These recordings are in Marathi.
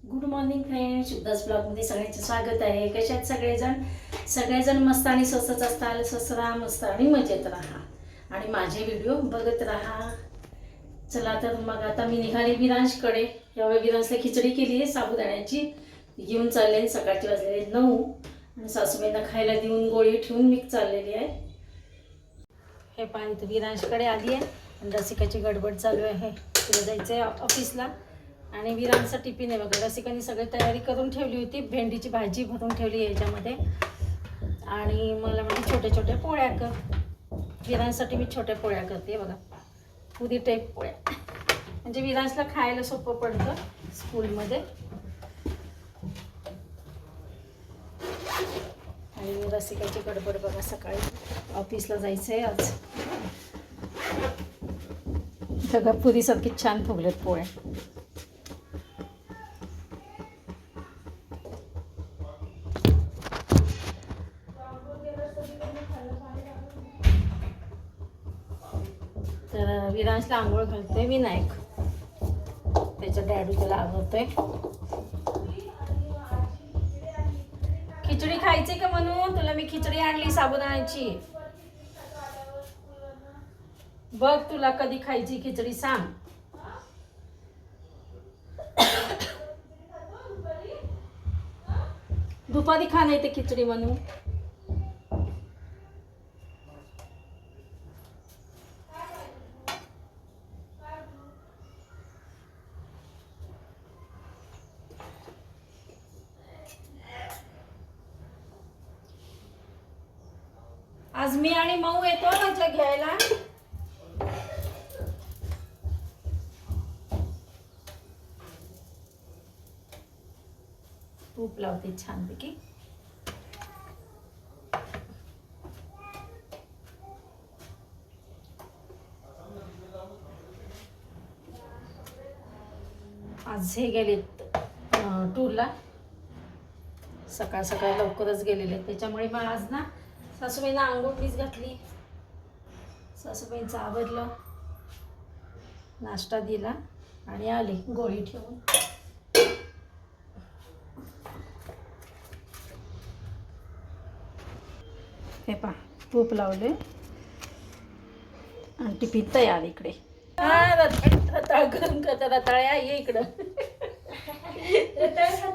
गुड मॉर्निंग फ्रेंड्स, शुद्धास ब्लॉगमध्ये सगळ्यांचे स्वागत आहे. कशात सगळेजण मस्त आणि स्वस्तच असताल. स्वस्त राहा, मस्त आणि मजेत राहा आणि माझे व्हिडिओ बघत राहा. चला तर मग आता मी निघाले विरांशकडे. यावेळी विरांशला खिचडी केली आहे साबुदाण्याची, घेऊन चालले. सकाळचे वाजलेले 9 आणि सासूबाईंना खायला देऊन गोळी ठेवून मी चाललेली आहे. हे पाणी तर विरांशकडे आली आहे आणि रसिकाची गडबड चालू आहे. तिला जायचं आहे ऑफिसला आणि विरांचा टिफिन आहे बघा. रसिकांनी सगळी तयारी करून ठेवली होती. भेंडीची भाजी भरून ठेवली याच्यामध्ये आणि मला म्हणजे छोट्या छोट्या पोळ्या कर. विरांसाठी मी छोट्या पोळ्या करते बघा, पुरी टाईप पोळ्या, म्हणजे विरांसला खायला सोपं पडतं स्कूलमध्ये. आणि रसिकाची गडबड बघा, सकाळी ऑफिसला जायचं आहे आज. बघा पुरीसारखी छान फुगलेत पोळ्या. तर विरांशला आंघोळ घालतोय विनायक, त्याच्या डॅडू त्याला आवडतोय. खिचडी खायची का म्हणून तुला मी खिचडी आणली साबुदाण्याची. बघ तुला कधी खायची खिचडी सांग. दुपारी खा नाही ते खिचडी म्हणून. आज मी आणि मऊ येतो म्हटलं घ्यायला. तूप लावते छानपैकी. आज हे गेलेत टूरला, सकाळ सकाळी लवकरच गेलेले. त्याच्यामुळे मग आज ना सासूबाईंना आंघोळीच घातली. सासूबाईंचं आवरलं, नाश्ता दिला आणि आली गोळी ठेवून. हे पहा तूप लावले आणि टिफिन तयार. इकडे रताळ गरम करता. रताळ्या ये इकडं.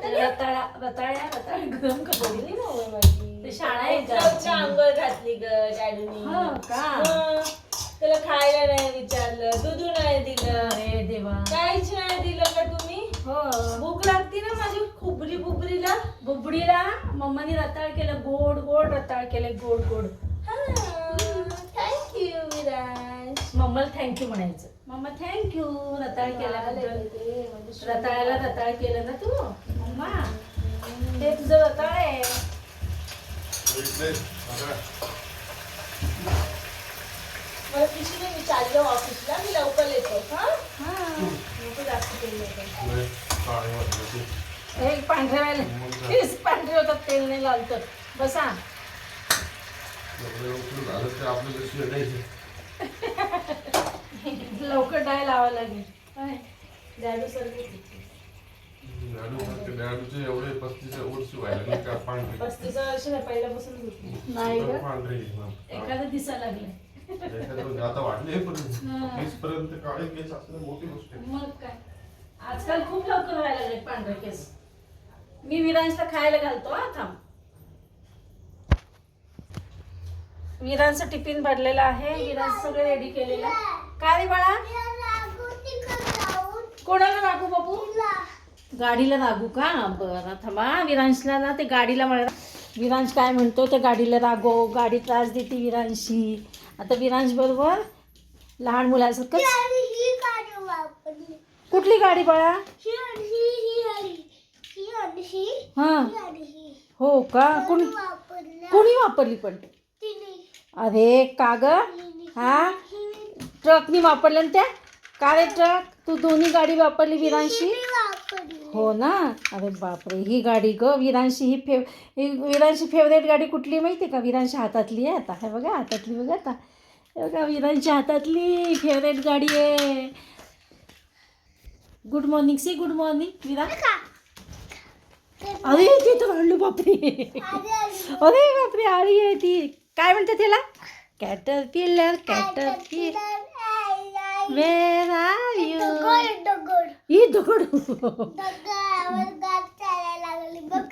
रताळ्या गरम करता. शाळा आंघोळ घातली ग डॅडूनी. त्याला खायला नाही विचारलं, दूध नाही दिलं. अरे देवा, काहीच नाही दिलं का तुम्ही? हो भूक लागती ना माझी बुबरीला. बुबडीला मम्माने रताळ केलं, गोड गोड रताळ केले, गोड गोड. थँक्यू विराज. मम्माला थँक्यू म्हणायचं. मम्मा थँक्यू रताळ केल्याबद्दल. रताळ्याला रताळ केलं ना तू. मम्मा हे तुझं रताळ आहे. मला पिशवी नाही, मी चाललो ऑफिसला. मी लवकर येतो. एक पांढरे होतात, तेल नाही लावतात. बसा. लवकर डाय लावावं लागेल. डॅडू सर 35 वर्ष पहिल्यापासून नाही ग, एखादं दिसायला लागलंय. आता वाढले पण 20 पर्यंत काळे केस असणं मोठी गोष्ट आहे. मग काय, आजकाल खूप लवकर व्हायला लागले पांढरे केस. मी विरांशला खायला घालतो. थांब. विरांचा टिफिन भरलेला आहे. विरांश सगळं रेडी केलेलं. काय रे बाळा, कोणाला रागू बाबू? गाडीला रागू का? बरं थांबा. विरांशला ना ते गाडीला म्हणा. विरांश काय म्हणतो ते गाडीला रागो, गाडी त्रास देते विरांशी. आता विरांश बरोबर लहान मुलासारखं. कुठली गाडी बाळा? हा हो का? कोणी वापरली पण? अरे का ग? हा ट्रकनी वापरलं ना त्या? का रे ट्रक? तू दोन्ही गाडी वापरली विरांशी? हो ना. अरे बापरे, ही गाडी ग विरांशी. ही विरांशी फेवरेट गाडी कुठली माहिती आहे का? विरांशी हातातली आहे आता. हे बघा हातातली, बघा आता. हे बघा विरांशी हातातली फेवरेट गाडी आहे. गुड मॉर्निंग सी. Good morning Viransh. अरे ती तर आणली बापरे. अरे बापरे आळी आहे ती. काय म्हणते त्याला? Caterpillar caterpillar where are you. ही दगड.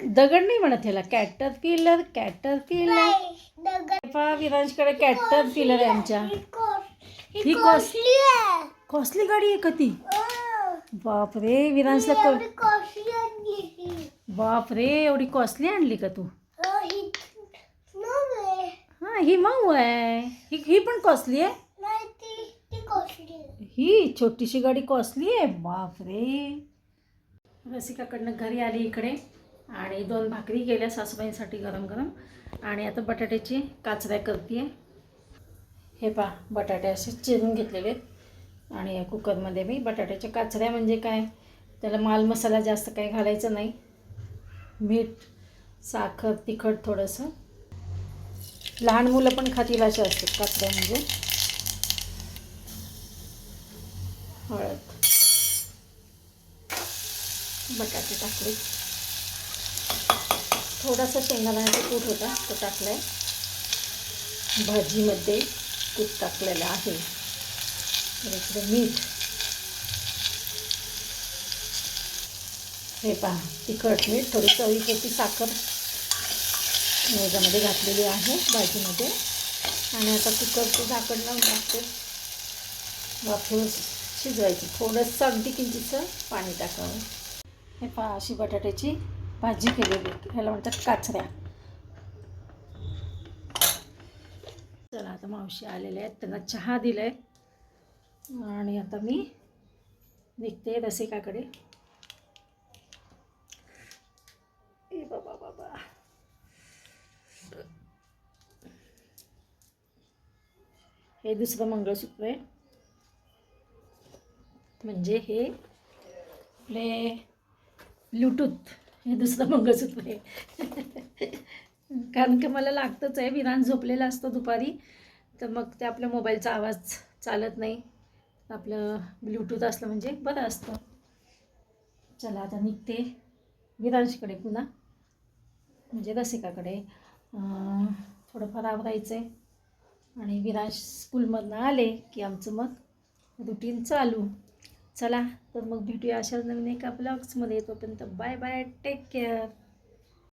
दगड नाही म्हणत त्याला, कॅटरपिलर कॅटरपिलर. विरांशकडे कॅटरपिलर आहे आमच्या. ही कॉस्टली गाडी आहे का ती? बापरे विरांशला बापरे एवढी कॉस्टली आणली का तू? हा ही मऊ आहे. ही पण कॉस्टली आहे. ही छोटीशी गाडी कॉस्टली आहे. बापरे. रसिकाकडनं घरी आली इकडे आणि 2 भाकरी केल्या सासूबाईंसाठी गरम गरम. आणि आता बटाट्याची काचऱ्या करते. हे पहा बटाटे असे चिरून घेतलेले आहेत आणि कुकरमध्ये मी बटाट्याच्या काचऱ्या. म्हणजे काय त्याला माल मसाला जास्त काही घालायचं नाही. मीठ साखर तिखट थोडंसं. लहान मुलं पण खातील अशा असतात काचऱ्या म्हणजे. हळद बटाटे टाकले. थोडासा शेंगदाण्याचा कूट होता तो टाकला आहे. भाजीमध्ये कूट टाकलेलं आहे. इकडे मीठ. हे पहा तिखट मीठ थोडी चवीपुरती साखर याच्यामध्ये घातलेली आहे भाजीमध्ये. आणि आता कुकरचं झाकण लावून टाकते. वाफेवर शिजवायची. थोडंसं अगदी किंचितचं पाणी टाकावं. हे पहा अशी बटाट्याची भाजी केलेली. ह्याला म्हणतात काचऱ्या. चला आता मावशी आलेल्या आहेत, त्यांना चहा दिलाय आणि आता मी निघते रसिकाकडे. ए बाबा बाबा. हे दुसरं मंगळसूत्र आहे. म्हणजे हे आपले ब्लूटूथ. हे दुसरं मंगळसूत्र आहे. कारण की मला लागतंच आहे. विरान झोपलेला असतो दुपारी तर मग ते आपल्या मोबाईलचा आवाज चालत नाही. आपलं ब्लूटूथ असलं म्हणजे बरं असतं. चला आता निघते विरांशकडे पुन्हा म्हणजे रसिकाकडे. थोडंफार आवरायचं आहे आणि विरांश स्कूलमधनं आले की आमचं मग रुटीन चालू. चला तर मग भेटूया अशाच नवीन एका ब्लॉग्समध्ये. तोपर्यंत बाय बाय. Take care.